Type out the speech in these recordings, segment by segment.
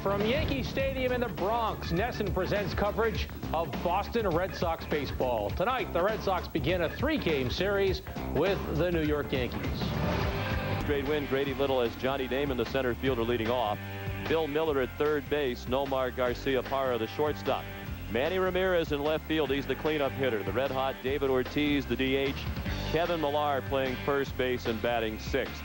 From Yankee Stadium in the Bronx, NESN presents coverage of Boston Red Sox baseball. Tonight, the Red Sox begin a 3-game series with the New York Yankees. Straight win. Grady Little as Johnny Damon, the center fielder, leading off. Bill Miller at third base. Nomar Garcia-Parra, the shortstop. Manny Ramirez in left field. He's the cleanup hitter. The red-hot David Ortiz, the DH. Kevin Millar playing first base and batting sixth.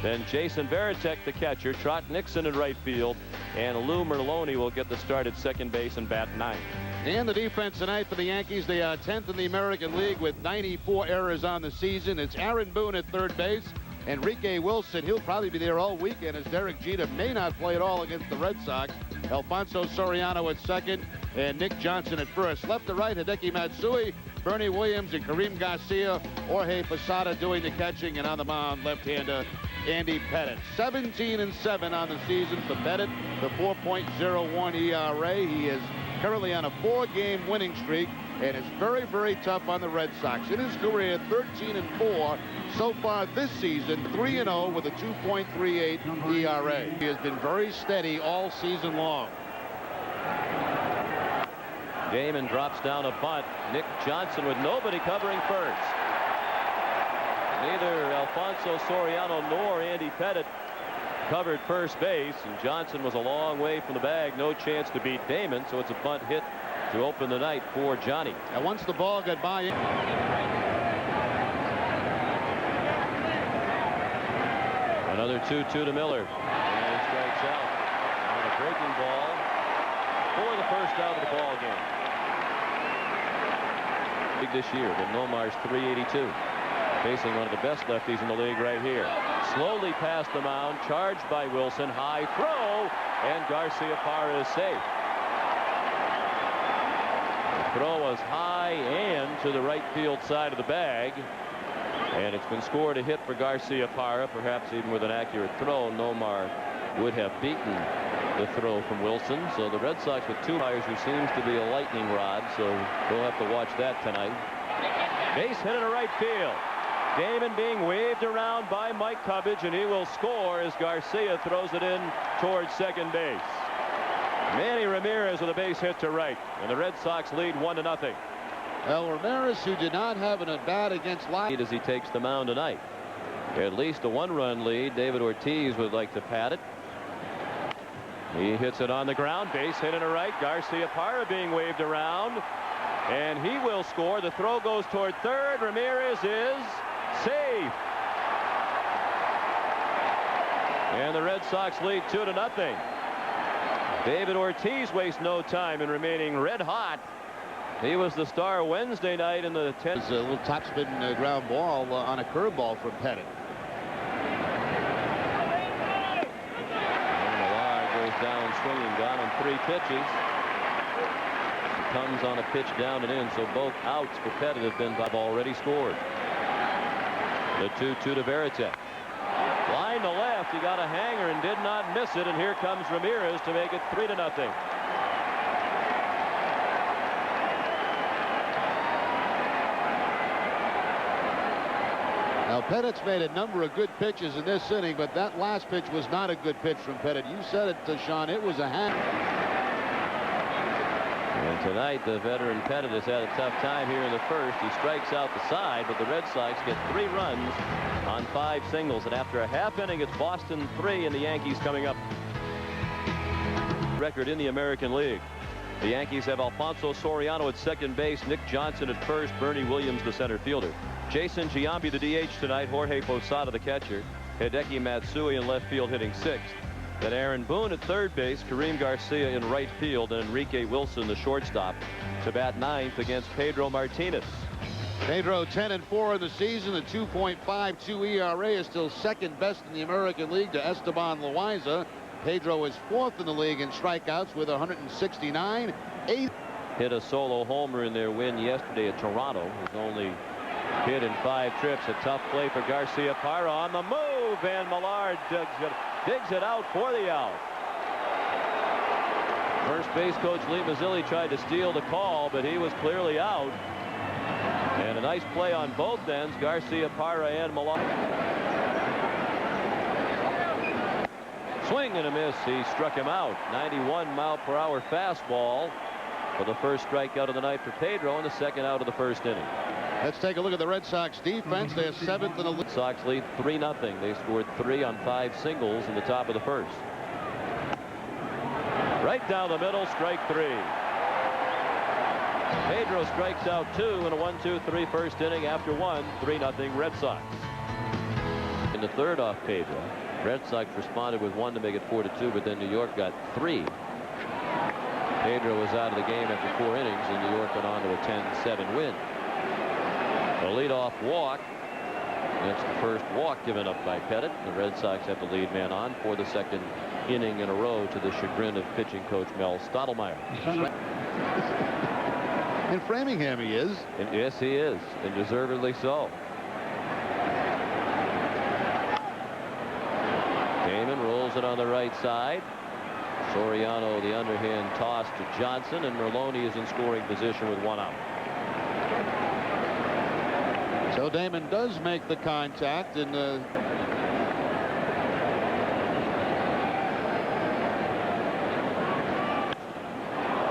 Then Jason Varitek, the catcher. Trot Nixon in right field. And Lou Merlone will get the start at second base and bat ninth. And the defense tonight for the Yankees, they are 10th in the American League with 94 errors on the season. It's Aaron Boone at third base. Enrique Wilson, he'll probably be there all weekend as Derek Jeter may not play at all against the Red Sox. Alfonso Soriano at second and Nick Johnson at first. Left to right, Hideki Matsui, Bernie Williams, and Kareem Garcia. Jorge Posada doing the catching, and on the mound, left-hander Andy Pettitte. 17-7 on the season for Pettitte, the 4.01 ERA. He is currently on a 4-game winning streak, and it's very, very tough on the Red Sox. In his career, 13-4 so far this season, 3-0 with a 2.38 ERA. He has been very steady all season long. Damon drops down a bunt. Nick Johnson with nobody covering first. Neither Alfonso Soriano nor Andy Pettitte covered first base, and Johnson was a long way from the bag. No chance to beat Damon, so it's a bunt hit to open the night for Johnny. And once the ball got by him. Another 2-2 to Miller. And he strikes out on a breaking ball for the first out of the ball game. Big this year, but Nomar's 382. Facing one of the best lefties in the league right here. Slowly past the mound, charged by Wilson. High throw, and Garcia-Parra is safe. The throw was high and to the right field side of the bag. And it's been scored a hit for Garcia-Parra. Perhaps even with an accurate throw, Nomar would have beaten the throw from Wilson. So the Red Sox with two players who seems to be a lightning rod. So we'll have to watch that tonight. Base hit in the right field. Damon being waved around by Mike Cubbage, and he will score as Garcia throws it in towards second base. Manny Ramirez with a base hit to right, and the Red Sox lead 1-0. Well, Ramirez, who did not have an at-bat against Lyon as he takes the mound tonight. At least a 1-run lead. David Ortiz would like to pad it. He hits it on the ground. Base hit in the right. Garcia-Parra being waved around, and he will score. The throw goes toward third. Ramirez is safe. And the Red Sox lead 2-0. David Ortiz wastes no time in remaining red hot. He was the star Wednesday night in the 10th. It's a little topspin ground ball on a curveball from Pettitte. And Millar goes down swinging, gone on 3 pitches. Comes on a pitch down and in, so both outs for Pettitte have been already scored. The 2-2 to Varitek. Line to left, he got a hanger and did not miss it, and here comes Ramirez to make it 3-0. Now, Pettitte's made a number of good pitches in this inning, but that last pitch was not a good pitch from Pettitte. You said it, Sean. It was a hanger. And tonight, the veteran Pettitte has had a tough time here in the first. He strikes out the side, but the Red Sox get 3 runs on 5 singles. And after a half inning, it's Boston 3 and the Yankees coming up. Record in the American League. The Yankees have Alfonso Soriano at second base, Nick Johnson at first, Bernie Williams the center fielder. Jason Giambi the DH tonight, Jorge Posada the catcher, Hideki Matsui in left field hitting sixth. Then Aaron Boone at third base, Kareem Garcia in right field, and Enrique Wilson the shortstop to bat ninth against Pedro Martinez. Pedro 10-4 in the season. The 2.52 ERA is still second best in the American League to Esteban Loaiza. Pedro is 4th in the league in strikeouts with 169. 8th. Hit a solo homer in their win yesterday at Toronto. His only hit in 5 trips. A tough play for Garcia-Parra on the move, and Millar digs it out for the out. First base coach Lee Mazzilli tried to steal the call, but he was clearly out. And a nice play on both ends, Garcia-Parra and Millar. Swing and a miss. He struck him out. 91-mile-per-hour fastball for the first strikeout of the night for Pedro and the second out of the first inning. Let's take a look at the Red Sox defense. They're 7th in the league. Sox lead 3-0. They scored 3 on 5 singles in the top of the first. Right down the middle, strike 3. Pedro strikes out 2 in a 1-2-3 first inning after 3-0 Red Sox. In the third off Pedro, Red Sox responded with 1 to make it 4-2, but then New York got 3. Pedro was out of the game after 4 innings, and New York went on to a 10-7 win. The leadoff walk. That's the first walk given up by Pettit. The Red Sox have the lead man on for the second inning in a row, to the chagrin of pitching coach Mel Stottlemyre. In Framingham he is. And yes, he is, and deservedly so. Damon rolls it on the right side. Soriano the underhand toss to Johnson, and Merlone is in scoring position with 1 out. So Damon does make the contact, and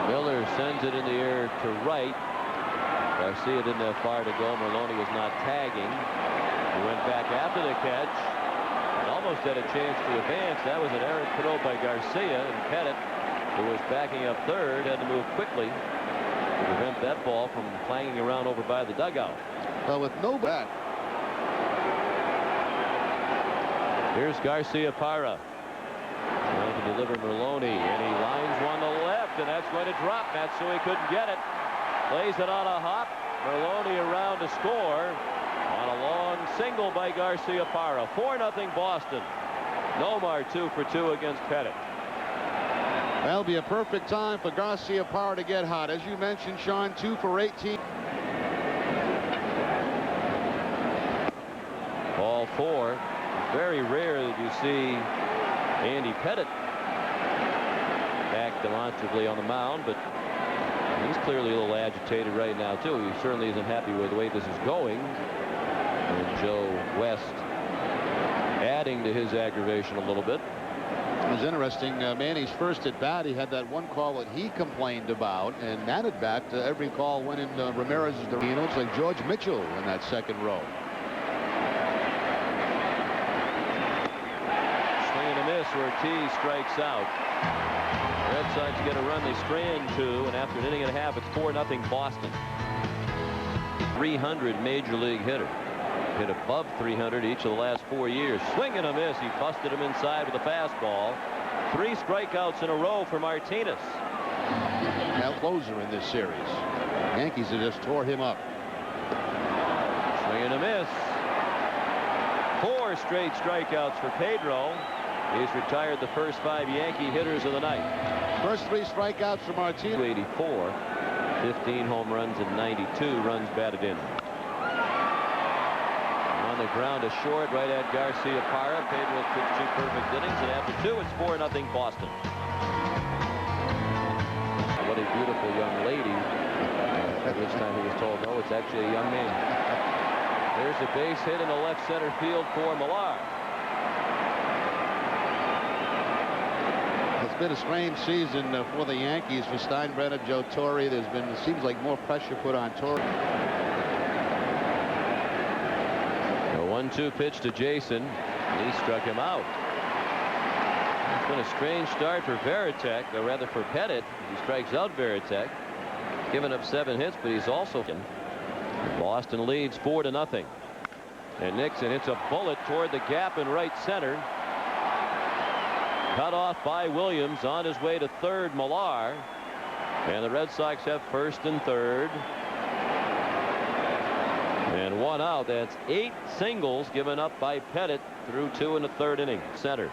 Miller sends it in the air to right. Garcia didn't have far to go. Merlone was not tagging. He went back after the catch and almost had a chance to advance. That was an errant throw by Garcia, and Pettit, who was backing up third, had to move quickly to prevent that ball from clanging around over by the dugout. well, with no bat. Here's Garcia Parra trying to deliver Merlone, and he lines one to left, and that's going to drop. Matsui couldn't get it. Plays it on a hop. Merlone around to score on a long single by Garcia Parra. 4-0 Boston. Nomar 2 for 2 against Pettit. That'll be a perfect time for Garcia Parra to get hot. As you mentioned, Sean, 2 for 18. Ball 4. Very rare that you see Andy Pettit back demonstrably on the mound, but he's clearly a little agitated right now too. He certainly isn't happy with the way this is going, and Joe West adding to his aggravation a little bit. It was interesting. Manny's first at bat, he had that one call that he complained about, and that at bat, every call went in Ramirez's direction. It's like George Mitchell in that second row. Ortiz strikes out. Red Sox get a run. They strand 2, and after an inning and a half, it's 4-0 Boston. 300 major league hitter. Hit above 300 each of the last 4 years. Swing and a miss. He busted him inside with a fastball. 3 strikeouts in a row for Martinez. Now closer in this series. Yankees have just tore him up. Swing and a miss. 4 straight strikeouts for Pedro. He's retired the first 5 Yankee hitters of the night. First 3 strikeouts for Martinez. 84, 15 home runs and 92 runs batted in. On the ground to short, right at Garcia Parra. Pedro pitched 2 perfect innings, and after 2, it's 4-0 Boston. What a beautiful young lady. This time he was told, no, it's actually a young man. There's a base hit in the left center field for Millar. It's been a strange season for the Yankees, for Steinbrenner, Joe Torre. There's been, it seems like, more pressure put on Torre. A 1-2 pitch to Jason. He struck him out. It's been a strange start for Varitek, or rather for Pettit. He strikes out Varitek, giving up 7 hits, but he's also. Boston leads 4-0. And Nixon hits a bullet toward the gap in right center. Cut off by Williams. On his way to third, Millar. And the Red Sox have first and third. And 1 out. That's 8 singles given up by Pettit through 2 in the third inning. Center.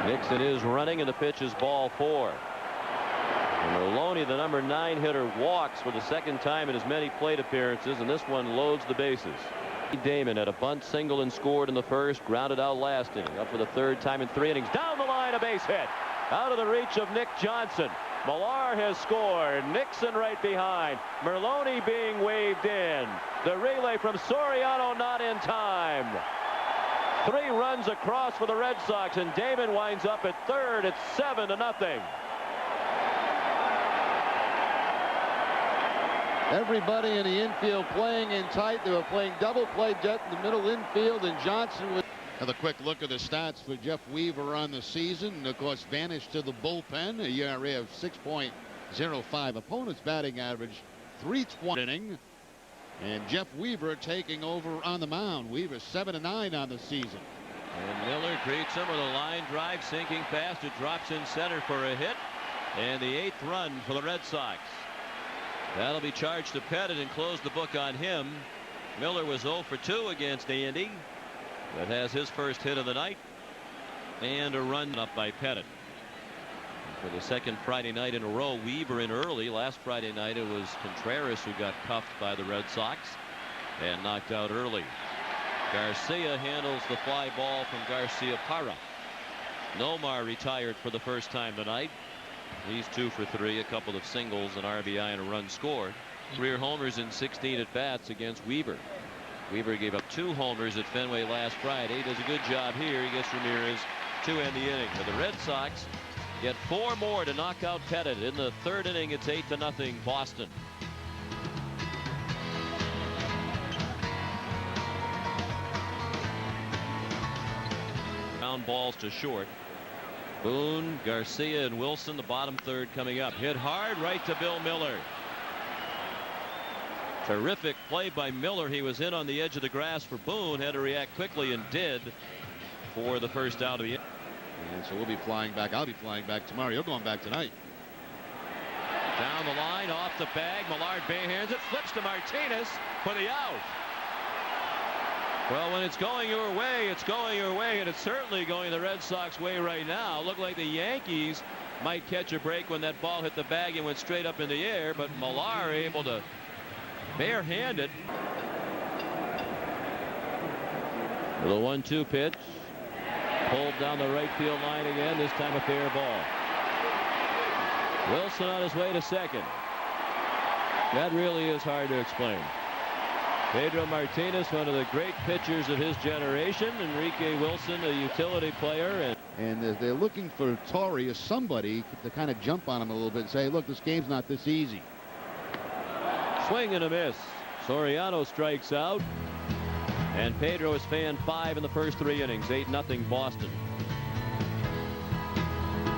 Nixon is running, and the pitch is ball 4. And Merlone, the number 9 hitter, walks for the second time in as many plate appearances, and this one loads the bases. Damon had a bunt single and scored in the first, grounded out last inning. Up for the 3rd time in 3 innings. Down the line, a base hit. Out of the reach of Nick Johnson. Millar has scored. Nixon right behind. Merlone being waved in. The relay from Soriano not in time. 3 runs across for the Red Sox, and Damon winds up at third. It's 7-0. Everybody in the infield playing in tight. They were playing double play jet in the middle infield, and Johnson was. Another quick look at the stats for Jeff Weaver on the season. And of course, vanished to the bullpen. A ERA of 6.05. Opponent's batting average 320 inning. And Jeff Weaver taking over on the mound. Weaver 7-9 on the season. And Miller greets him with a line drive, sinking fast. It drops in center for a hit. And the 8th run for the Red Sox. That'll be charged to Pettit and close the book on him. Miller was 0 for 2 against Andy. That has his first hit of the night. And a run up by Pettit. For the second Friday night in a row, Weaver in early. Last Friday night it was Contreras who got cuffed by the Red Sox and knocked out early. Garcia handles the fly ball from Garcia Parra. Nomar retired for the first time tonight. He's 2 for 3, a couple of singles, an RBI, and a run scored. Career homers in 16 at bats against Weaver. Weaver gave up 2 homers at Fenway last Friday. Does a good job here. He gets Ramirez to end the inning. But the Red Sox get 4 more to knock out Pettit. In the 3rd inning, it's 8-0 Boston. Ground balls to short. Boone, Garcia, and Wilson, the bottom 3rd coming up. Hit hard right to Bill Miller. Terrific play by Miller. He was in on the edge of the grass for Boone. Had to react quickly and did for the first out of the inning. And so we'll be flying back. I'll be flying back tomorrow. You're going back tonight. Down the line, off the bag. Millard barehands it, flips to Martinez for the out. Well, when it's going your way, it's going your way, and it's certainly going the Red Sox way right now. Looked like the Yankees might catch a break when that ball hit the bag and went straight up in the air, but Millard able to barehand it. The 1-2 pitch. Pulled down the right field line again, this time a fair ball. Wilson on his way to second. That really is hard to explain. Pedro Martinez, one of the great pitchers of his generation. Enrique Wilson, a utility player. And they're looking for Torrey or somebody to kind of jump on him a little bit and say, look, this game's not this easy. Swing and a miss. Soriano strikes out. And Pedro has fanned 5 in the first 3 innings. 8-0 Boston.